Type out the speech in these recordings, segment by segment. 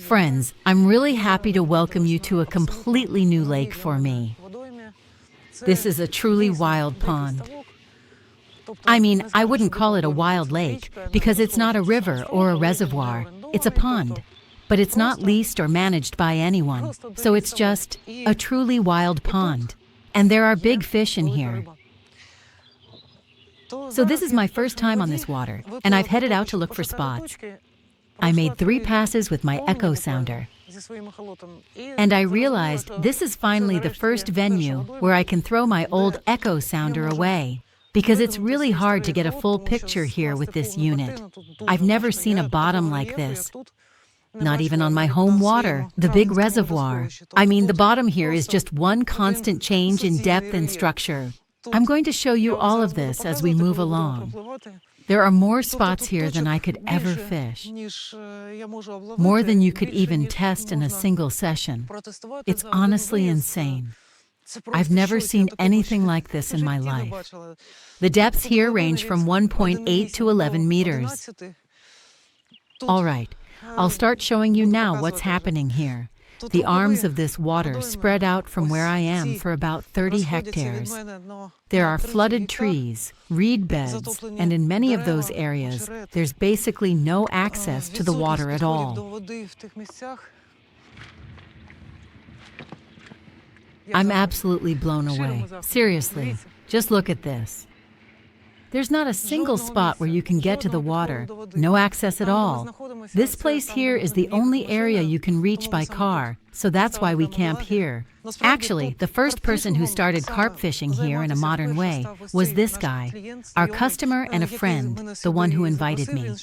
Friends, I'm really happy to welcome you to a completely new lake for me. This is a truly wild pond. I mean, I wouldn't call it a wild lake because it's not a river or a reservoir, it's a pond. But it's not leased or managed by anyone, so it's just a truly wild pond. And there are big fish in here. So this is my first time on this water, and I've headed out to look for spots. I made 3 passes with my echo sounder. And I realized this is finally the first venue where I can throw my old echo sounder away. Because it's really hard to get a full picture here with this unit. I've never seen a bottom like this. Not even on my home water, the big reservoir. I mean, the bottom here is just one constant change in depth and structure. I'm going to show you all of this as we move along. There are more spots here than I could ever fish. More than you could even test in a single session. It's honestly insane. I've never seen anything like this in my life. The depths here range from 1.8 to 11 meters. All right, I'll start showing you now what's happening here. The arms of this water spread out from where I am for about 30 hectares. There are flooded trees, reed beds, and in many of those areas, there's basically no access to the water at all. I'm absolutely blown away. Seriously, just look at this. There's not a single spot where you can get to the water, no access at all. This place here is the only area you can reach by car, so that's why we camp here. Actually, the first person who started carp fishing here in a modern way was this guy, our customer and a friend, the one who invited me.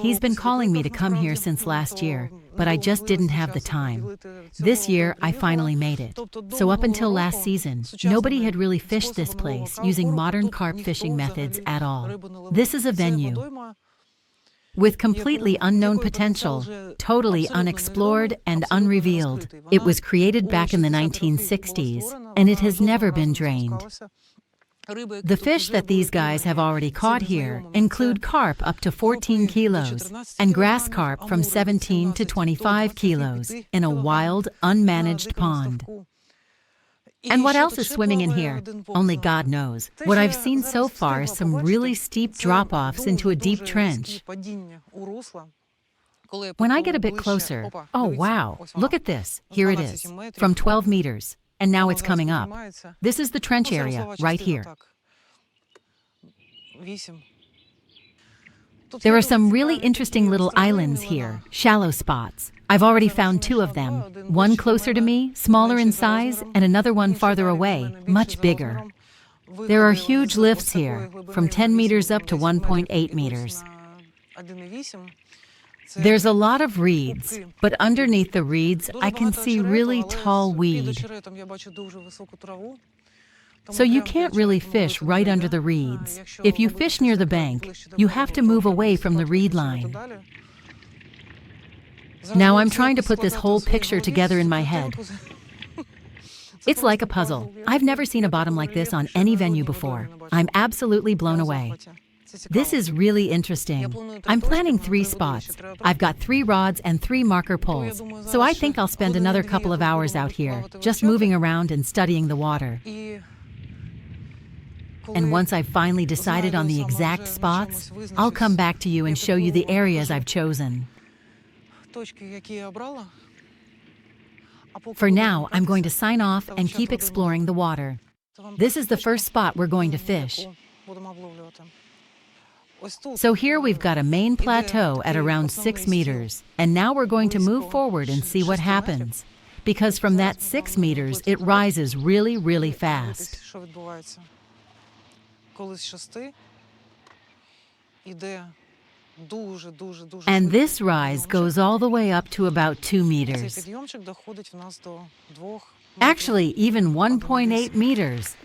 He's been calling me to come here since last year, but I just didn't have the time. This year, I finally made it. So up until last season, nobody had really fished this place using modern carp fishing methods at all. This is a venue with completely unknown potential, totally unexplored and unrevealed. It was created back in the 1960s, and it has never been drained. The fish that these guys have already caught here include carp up to 14 kilos and grass carp from 17 to 25 kilos in a wild, unmanaged pond. And what else is swimming in here? Only God knows. What I've seen so far is some really steep drop-offs into a deep trench. When I get a bit closer, oh wow, look at this. Here it is, from 12 meters. And now it's coming up. This is the trench area, right here. There are some really interesting little islands here, shallow spots. I've already found 2 of them, one closer to me, smaller in size, and another one farther away, much bigger. There are huge lifts here, from 10 meters up to 1.8 meters. There's a lot of reeds, but underneath the reeds, I can see really tall weed. So you can't really fish right under the reeds. If you fish near the bank, you have to move away from the reed line. Now I'm trying to put this whole picture together in my head. It's like a puzzle. I've never seen a bottom like this on any venue before. I'm absolutely blown away. This is really interesting. I'm planning 3 spots. I've got 3 rods and 3 marker poles, so I think I'll spend another couple of hours out here, just moving around and studying the water. And once I've finally decided on the exact spots, I'll come back to you and show you the areas I've chosen. For now, I'm going to sign off and keep exploring the water. This is the first spot we're going to fish. So here we've got a main plateau at around 6 meters, and now we're going to move forward and see what happens. Because from that 6 meters, it rises really, really fast. And this rise goes all the way up to about 2 meters. Actually, even 1.8 meters.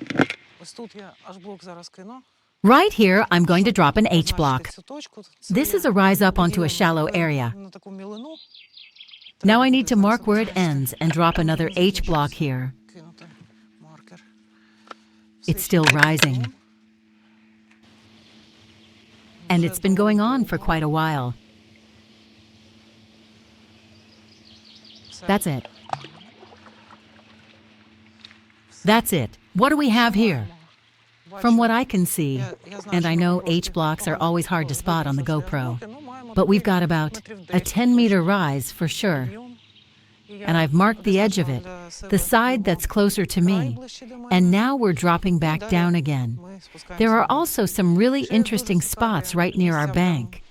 Right here, I'm going to drop an H block. This is a rise up onto a shallow area. Now I need to mark where it ends and drop another H block here. It's still rising. And it's been going on for quite a while. That's it. That's it. What do we have here? From what I can see, and I know H-blocks are always hard to spot on the GoPro, but we've got about a 10-meter rise for sure. And I've marked the edge of it, the side that's closer to me, and now we're dropping back down again. There are also some really interesting spots right near our bank.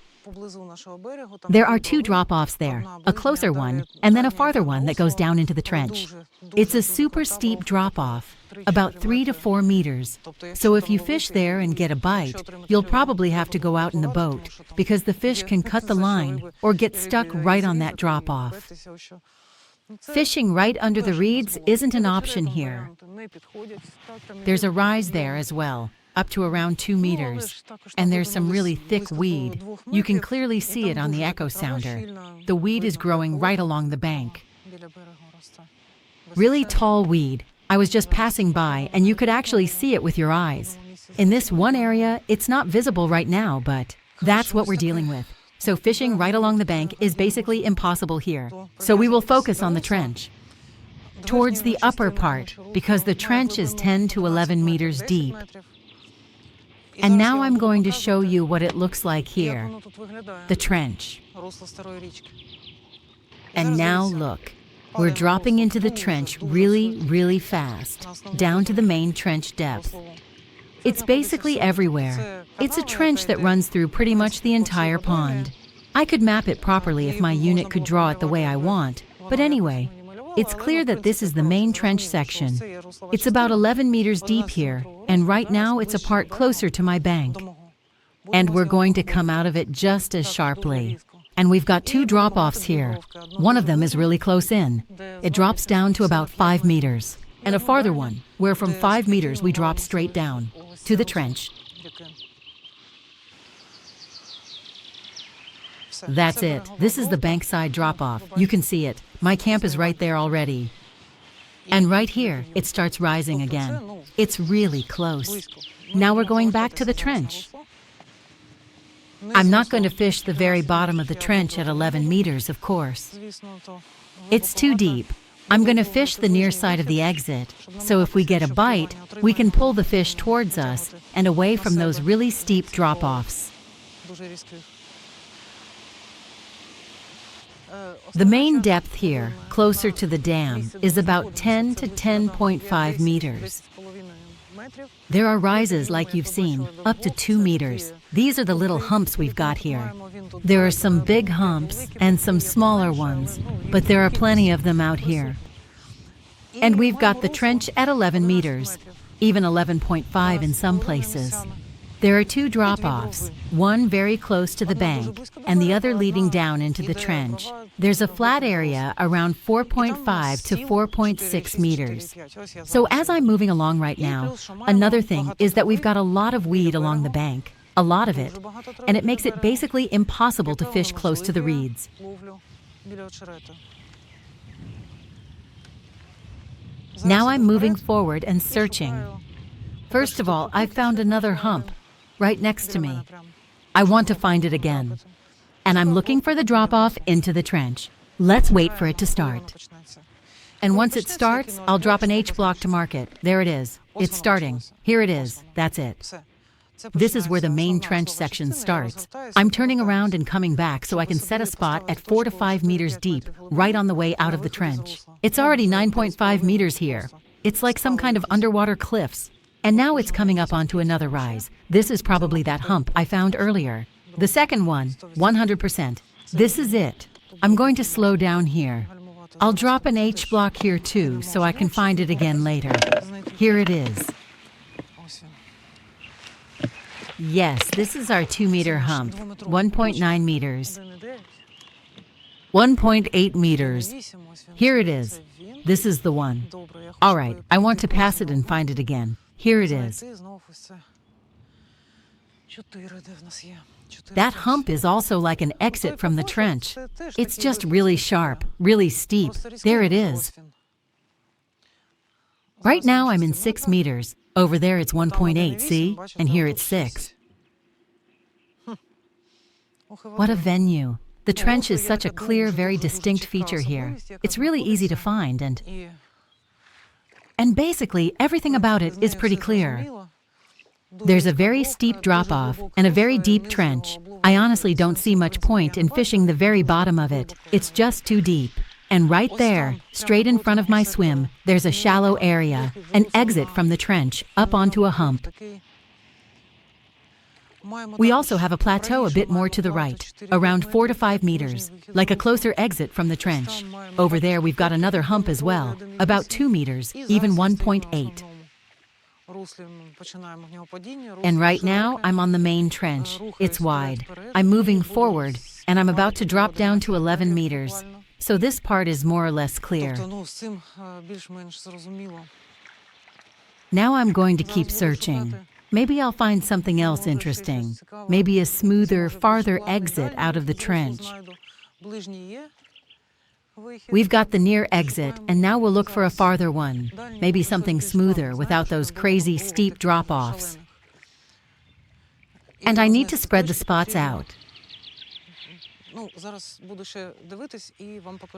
There are 2 drop-offs there, a closer one and then a farther one that goes down into the trench. It's a super steep drop-off, about 3 to 4 meters. So if you fish there and get a bite, you'll probably have to go out in the boat because the fish can cut the line or get stuck right on that drop-off. Fishing right under the reeds isn't an option here. There's a rise there as well, up to around 2 meters. And there's some really thick weed. You can clearly see it on the echo sounder. The weed is growing right along the bank. Really tall weed. I was just passing by and you could actually see it with your eyes. In this one area, it's not visible right now, but that's what we're dealing with. So fishing right along the bank is basically impossible here. So we will focus on the trench. Towards the upper part, because the trench is 10 to 11 meters deep. And now I'm going to show you what it looks like here, the trench. And now look, we're dropping into the trench really, really fast, down to the main trench depth. It's basically everywhere. It's a trench that runs through pretty much the entire pond. I could map it properly if my unit could draw it the way I want, but anyway, it's clear that this is the main trench section. It's about 11 meters deep here, and right now it's a part closer to my bank. And we're going to come out of it just as sharply. And we've got 2 drop-offs here. One of them is really close in. It drops down to about 5 meters. And a farther one, where from 5 meters we drop straight down to the trench. That's it. This is the bankside drop-off. You can see it. My camp is right there already. And right here, it starts rising again. It's really close. Now we're going back to the trench. I'm not going to fish the very bottom of the trench at 11 meters, of course. It's too deep. I'm going to fish the near side of the exit, so if we get a bite, we can pull the fish towards us and away from those really steep drop-offs. The main depth here, closer to the dam, is about 10 to 10.5 meters. There are rises like you've seen, up to 2 meters. These are the little humps we've got here. There are some big humps and some smaller ones, but there are plenty of them out here. And we've got the trench at 11 meters, even 11.5 in some places. There are 2 drop-offs, one very close to the bank and the other leading down into the trench. There's a flat area around 4.5 to 4.6 meters. So as I'm moving along right now, another thing is that we've got a lot of weed along the bank, a lot of it, and it makes it basically impossible to fish close to the reeds. Now I'm moving forward and searching. First of all, I found another hump right next to me. I want to find it again. And I'm looking for the drop-off into the trench. Let's wait for it to start. And once it starts, I'll drop an H-block to mark it. There it is. It's starting. Here it is. That's it. This is where the main trench section starts. I'm turning around and coming back so I can set a spot at 4 to 5 meters deep, right on the way out of the trench. It's already 9.5 meters here. It's like some kind of underwater cliffs. And now it's coming up onto another rise. This is probably that hump I found earlier. The second one, 100%. This is it. I'm going to slow down here. I'll drop an H-block here too so I can find it again later. Here it is. Yes, this is our 2-meter hump, 1.9 meters. 1.8 meters. Here it is. This is the one. All right, I want to pass it and find it again. Here it is. That hump is also like an exit from the trench. It's just really sharp, really steep. There it is. Right now I'm in 6 meters. Over there it's 1.8, see? And here it's 6. What a venue. The trench is such a clear, very distinct feature here. It's really easy to find, and basically everything about it is pretty clear. There's a very steep drop-off and a very deep trench. I honestly don't see much point in fishing the very bottom of it. It's just too deep. And right there, straight in front of my swim, there's a shallow area, an exit from the trench, up onto a hump. We also have a plateau a bit more to the right, around 4 to 5 meters, like a closer exit from the trench. Over there we've got another hump as well, about 2 meters, even 1.8. And right now, I'm on the main trench. It's wide. I'm moving forward, and I'm about to drop down to 11 meters. So this part is more or less clear. Now I'm going to keep searching. Maybe I'll find something else interesting. Maybe a smoother, farther exit out of the trench. We've got the near exit, and now we'll look for a farther one. Maybe something smoother without those crazy steep drop-offs. And I need to spread the spots out.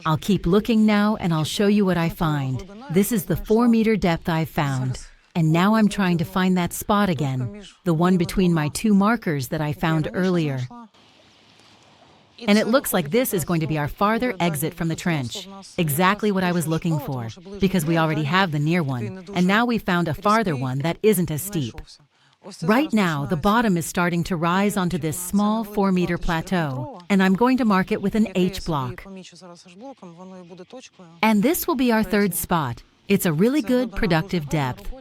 I'll keep looking now, and I'll show you what I find. This is the 4-meter depth I've found. And now I'm trying to find that spot again, the one between my 2 markers that I found earlier. And it looks like this is going to be our farther exit from the trench. Exactly what I was looking for, because we already have the near one, and now we found a farther one that isn't as steep. Right now, the bottom is starting to rise onto this small 4-meter plateau, and I'm going to mark it with an H block. And this will be our 3rd spot. It's a really good, productive depth.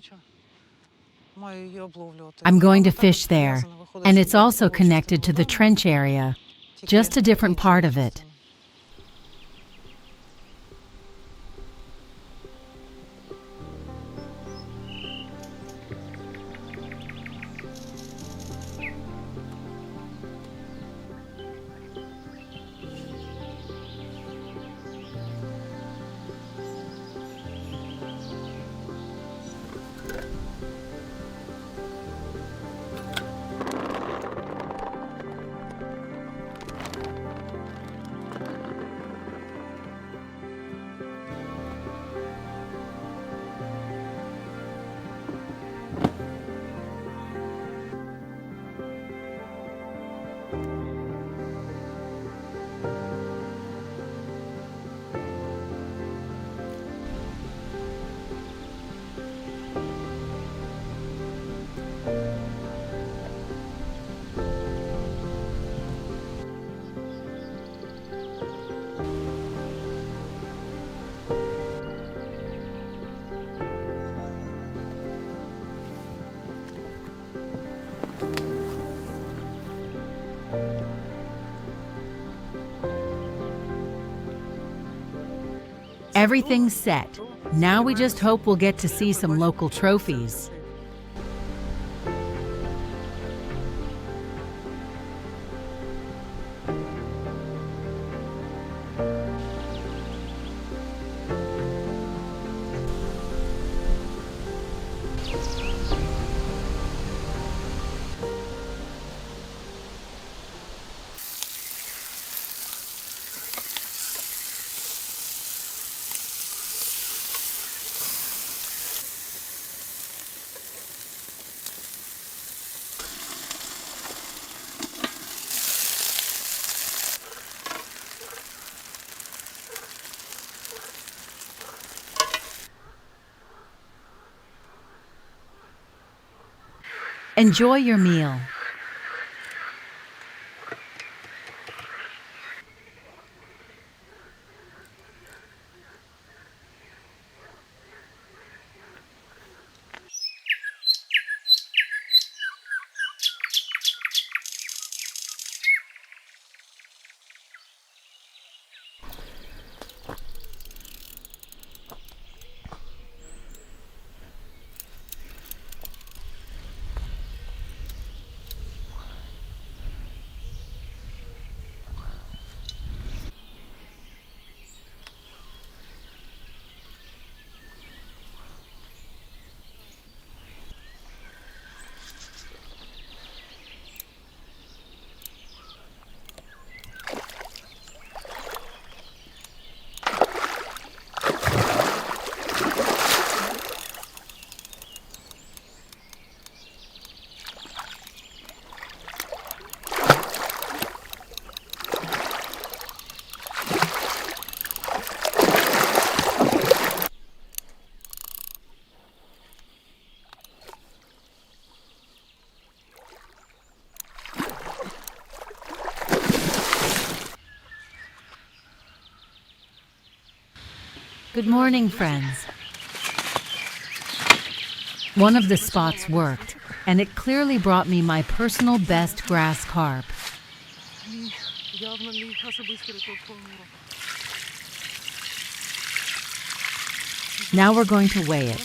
I'm going to fish there, and it's also connected to the trench area. Just a different part of it. Everything's set. Now we just hope we'll get to see some local trophies. Enjoy your meal. Good morning, friends. One of the spots worked, and it clearly brought me my personal best grass carp. Now we're going to weigh it.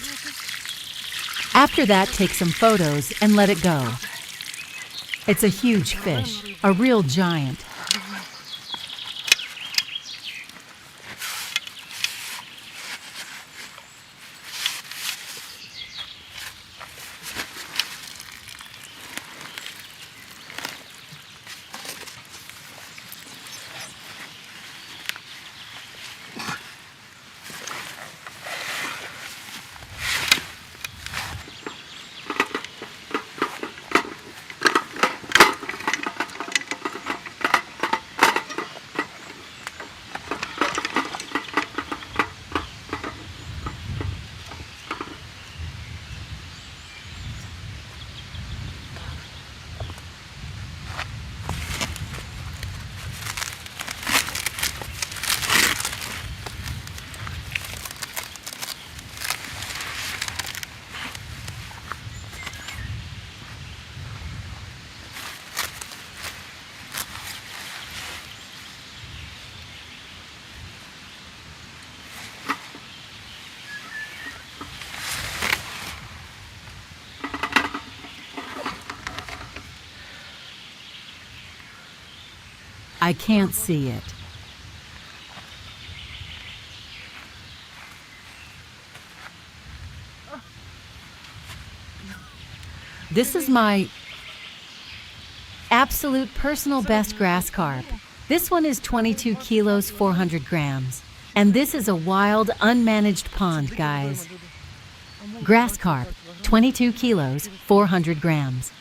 After that, take some photos and let it go. It's a huge fish, a real giant. I can't see it. This is my absolute personal best grass carp. This one is 22 kilos, 400 grams. And this is a wild, unmanaged pond, guys. Grass carp, 22 kilos, 400 grams.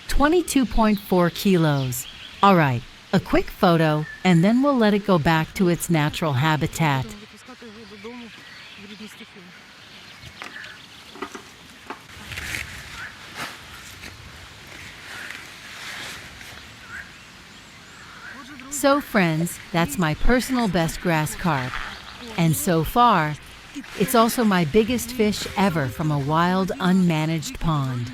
22.4 kilos. All right, a quick photo, and then we'll let it go back to its natural habitat. So friends, that's my personal best grass carp. And so far, it's also my biggest fish ever from a wild, unmanaged pond.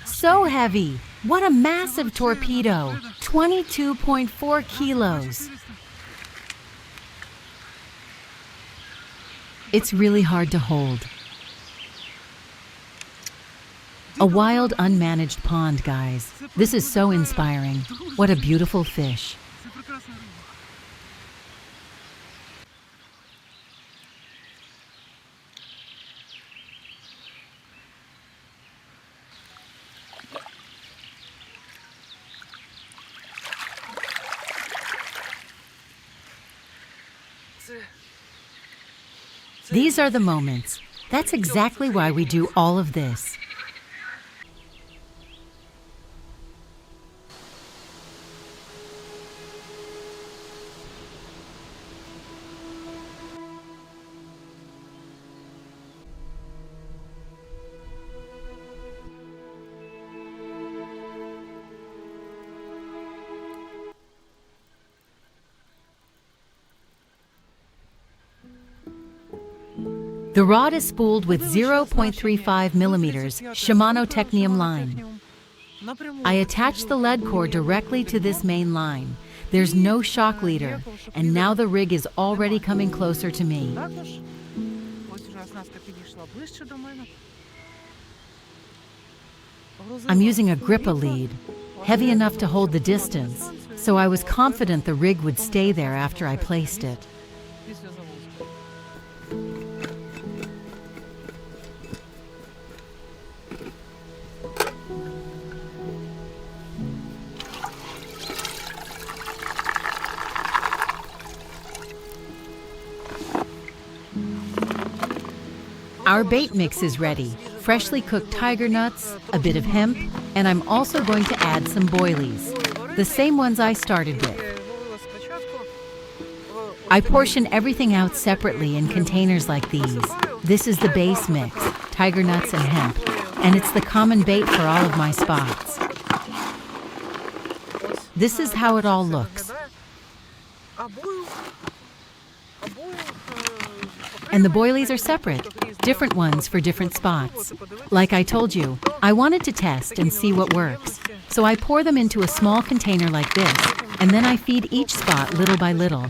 So heavy! What a massive torpedo! 22.4 kilos! It's really hard to hold. A wild, unmanaged pond, guys. This is so inspiring. What a beautiful fish. These are the moments. That's exactly why we do all of this. The rod is spooled with 0.35 millimeters Shimano Technium line. I attach the lead core directly to this main line. There's no shock leader, and now the rig is already coming closer to me. I'm using a grippa lead, heavy enough to hold the distance, so I was confident the rig would stay there after I placed it. Our bait mix is ready. Freshly cooked tiger nuts, a bit of hemp, and I'm also going to add some boilies, the same ones I started with. I portion everything out separately in containers like these. This is the base mix, tiger nuts and hemp, and it's the common bait for all of my spots. This is how it all looks. And the boilies are separate, different ones for different spots. Like I told you, I wanted to test and see what works. So I pour them into a small container like this, and then I feed each spot little by little.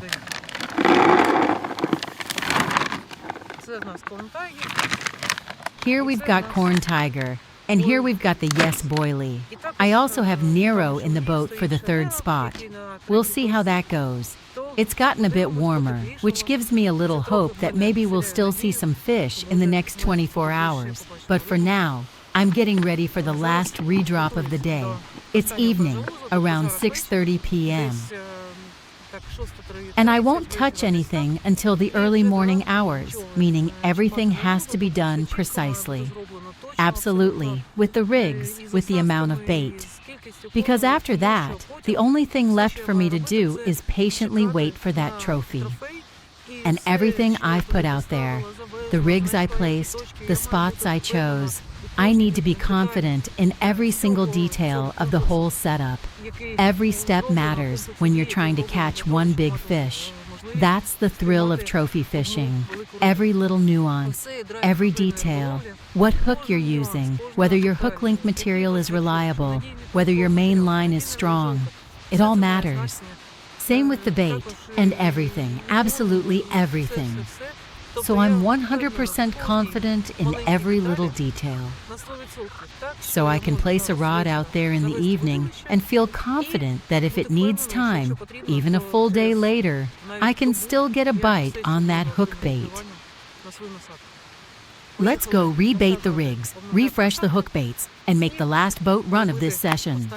Here we've got corn tiger, and here we've got the yes boilie. I also have Nero in the boat for the third spot. We'll see how that goes. It's gotten a bit warmer, which gives me a little hope that maybe we'll still see some fish in the next 24 hours. But for now, I'm getting ready for the last redrop of the day. It's evening, around 6:30 p.m. And I won't touch anything until the early morning hours, meaning everything has to be done precisely. Absolutely, with the rigs, with the amount of bait. Because after that, the only thing left for me to do is patiently wait for that trophy. And everything I've put out there, the rigs I placed, the spots I chose, I need to be confident in every single detail of the whole setup. Every step matters when you're trying to catch one big fish. That's the thrill of trophy fishing. Every little nuance, every detail, what hook you're using, whether your hook link material is reliable, whether your main line is strong, it all matters. Same with the bait, and everything, absolutely everything. So I'm 100% confident in every little detail. So I can place a rod out there in the evening and feel confident that if it needs time, even a full day later, I can still get a bite on that hook bait. Let's go rebait the rigs, refresh the hook baits, and make the last boat run of this session.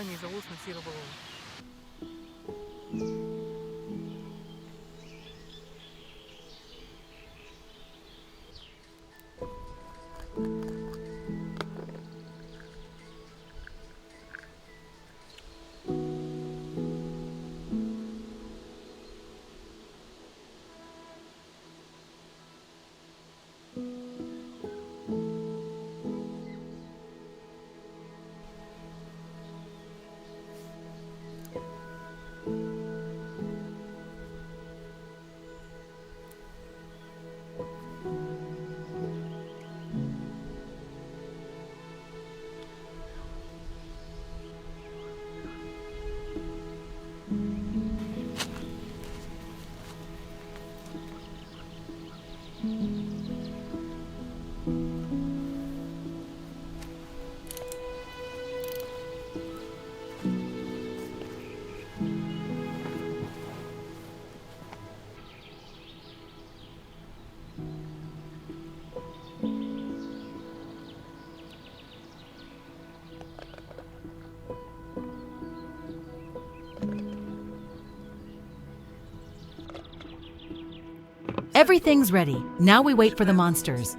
Everything's ready. Now we wait for the monsters.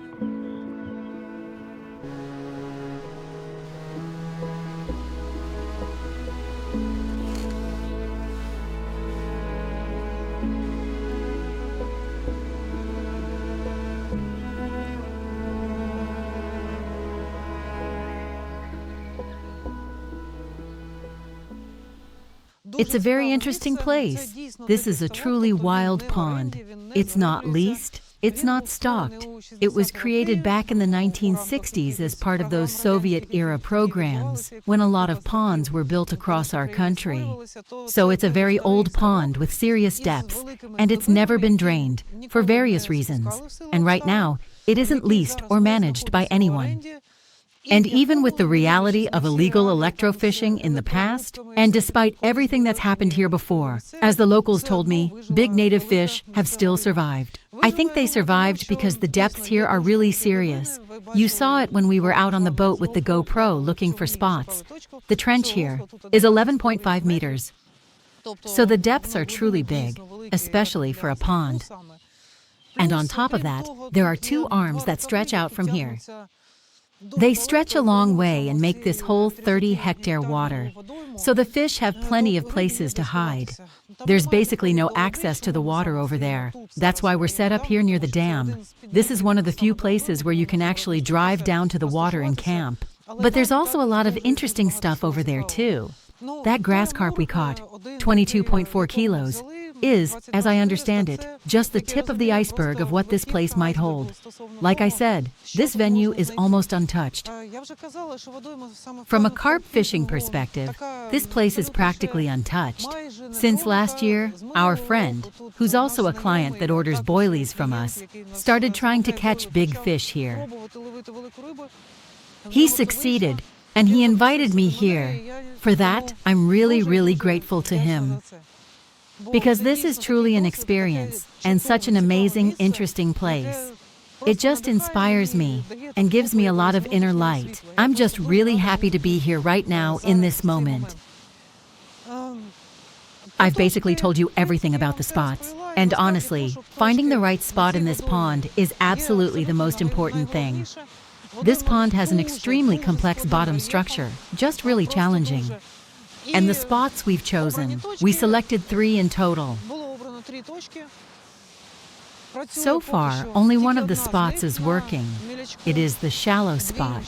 It's a very interesting place. This is a truly wild pond. It's not leased, it's not stocked. It was created back in the 1960s as part of those Soviet-era programs, when a lot of ponds were built across our country. So it's a very old pond with serious depths, and it's never been drained, for various reasons. And right now, it isn't leased or managed by anyone. And even with the reality of illegal electrofishing in the past, and despite everything that's happened here before, as the locals told me, big native fish have still survived. I think they survived because the depths here are really serious. You saw it when we were out on the boat with the GoPro looking for spots. The trench here is 11.5 meters. So the depths are truly big, especially for a pond. And on top of that, there are two arms that stretch out from here. They stretch a long way and make this whole 30-hectare water, so the fish have plenty of places to hide. There's basically no access to the water over there. That's why we're set up here near the dam. This is one of the few places where you can actually drive down to the water and camp. But there's also a lot of interesting stuff over there too. That grass carp we caught, 22.4 kilos, is, as I understand it, just the tip of the iceberg of what this place might hold. Like I said, this venue is almost untouched. From a carp fishing perspective, this place is practically untouched. Since last year, our friend, who's also a client that orders boilies from us, started trying to catch big fish here. He succeeded, and he invited me here. For that, I'm really grateful to him. Because this is truly an experience, and such an amazing, interesting place. It just inspires me, and gives me a lot of inner light. I'm just really happy to be here right now in this moment. I've basically told you everything about the spots, and honestly, finding the right spot in this pond is absolutely the most important thing. This pond has an extremely complex bottom structure, just really challenging. And the spots we've chosen, we selected 3 in total. So far, only one of the spots is working. It is the shallow spot,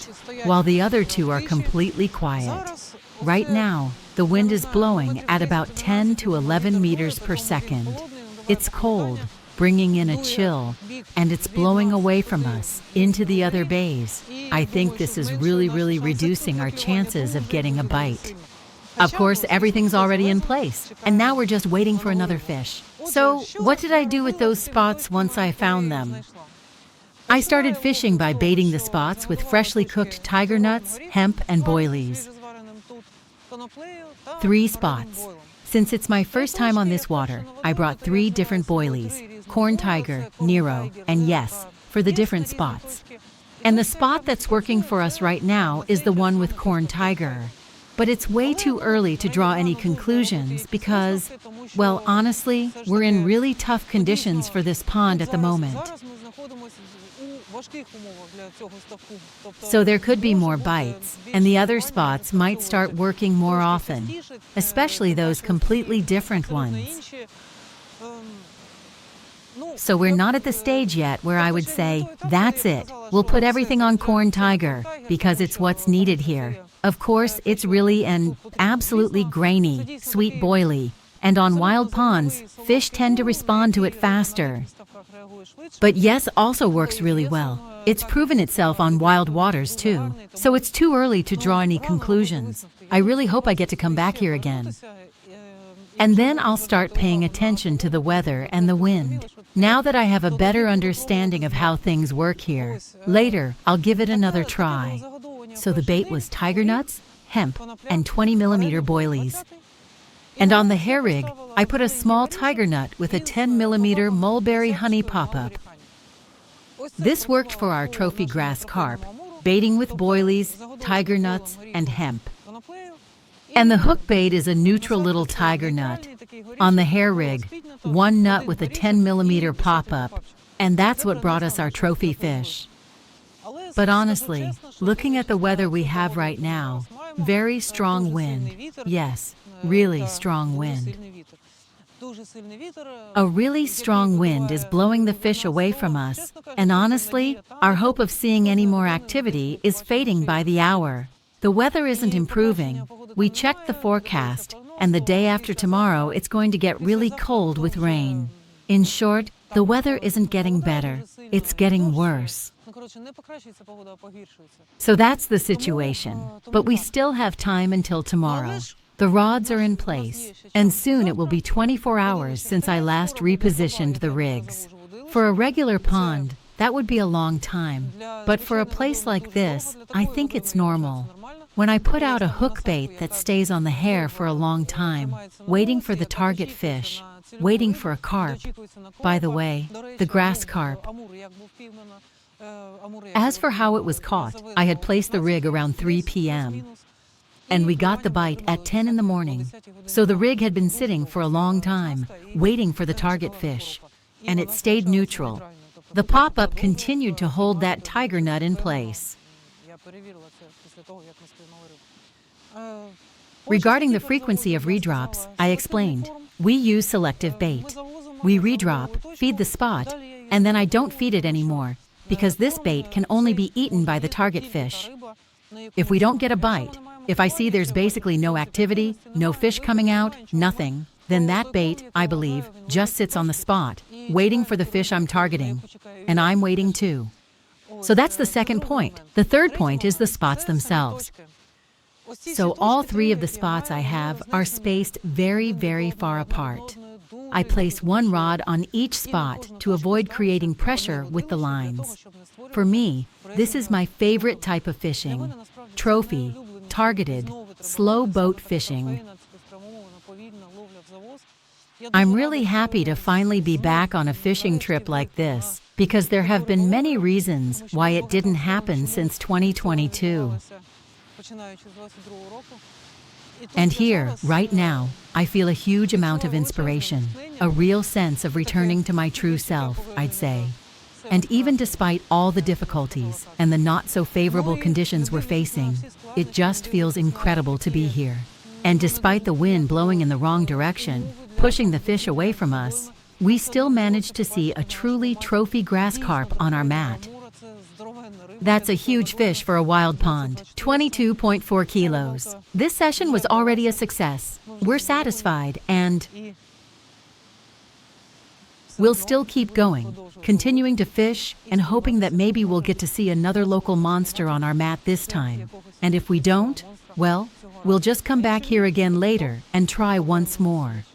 while the other 2 are completely quiet. Right now, the wind is blowing at about 10 to 11 meters per second. It's cold, bringing in a chill, and it's blowing away from us into the other bays. I think this is really reducing our chances of getting a bite. Of course, everything's already in place, and now we're just waiting for another fish. So, what did I do with those spots once I found them? I started fishing by baiting the spots with freshly cooked tiger nuts, hemp, and boilies. 3 spots. Since it's my first time on this water, I brought 3 different boilies, corn tiger, Nero, and yes, for the different spots. And the spot that's working for us right now is the one with corn tiger. But it's way too early to draw any conclusions because, well, honestly, we're in really tough conditions for this pond at the moment. So there could be more bites, and the other spots might start working more often, especially those completely different ones. So we're not at the stage yet where I would say, that's it, we'll put everything on corn tiger, because it's what's needed here. Of course, it's really an absolutely grainy, sweet boilie, and on wild ponds, fish tend to respond to it faster. But yes also works really well. It's proven itself on wild waters too, so it's too early to draw any conclusions. I really hope I get to come back here again. And then I'll start paying attention to the weather and the wind. Now that I have a better understanding of how things work here, later I'll give it another try. So the bait was tiger nuts, hemp, and 20mm boilies. And on the hair rig, I put a small tiger nut with a 10mm mulberry honey pop-up. This worked for our trophy grass carp, baiting with boilies, tiger nuts, and hemp. And the hook bait is a neutral little tiger nut. On the hair rig, 1 nut with a 10mm pop-up, and that's what brought us our trophy fish. But honestly, looking at the weather we have right now, very strong wind. Yes, really strong wind. A really strong wind is blowing the fish away from us, and honestly, our hope of seeing any more activity is fading by the hour. The weather isn't improving. We checked the forecast, and the day after tomorrow it's going to get really cold with rain. In short, the weather isn't getting better, it's getting worse. So that's the situation, but we still have time until tomorrow. The rods are in place, and soon it will be 24 hours since I last repositioned the rigs. For a regular pond, that would be a long time, but for a place like this, I think it's normal. When I put out a hook bait that stays on the hair for a long time, waiting for the target fish, waiting for a carp. By the way, the grass carp. As for how it was caught, I had placed the rig around 3 p.m. and we got the bite at 10 in the morning. So the rig had been sitting for a long time, waiting for the target fish, and it stayed neutral. The pop-up continued to hold that tiger nut in place. Regarding the frequency of redrops, I explained, we use selective bait. We redrop, feed the spot, and then I don't feed it anymore, because this bait can only be eaten by the target fish. If we don't get a bite, if I see there's basically no activity, no fish coming out, nothing, then that bait, I believe, just sits on the spot, waiting for the fish I'm targeting. And I'm waiting too. So that's the second point. The third point is the spots themselves. So all three of the spots I have are spaced very, very far apart. I place one rod on each spot to avoid creating pressure with the lines. For me, this is my favorite type of fishing: trophy, targeted, slow boat fishing. I'm really happy to finally be back on a fishing trip like this, because there have been many reasons why it didn't happen since 2022. And here, right now, I feel a huge amount of inspiration, a real sense of returning to my true self, I'd say. And even despite all the difficulties and the not-so-favorable conditions we're facing, it just feels incredible to be here. And despite the wind blowing in the wrong direction, pushing the fish away from us, we still managed to see a truly trophy grass carp on our mat. That's a huge fish for a wild pond, 22.4 kilos. This session was already a success. We're satisfied and we'll still keep going, continuing to fish and hoping that maybe we'll get to see another local monster on our mat this time. And if we don't, well, we'll just come back here again later and try once more.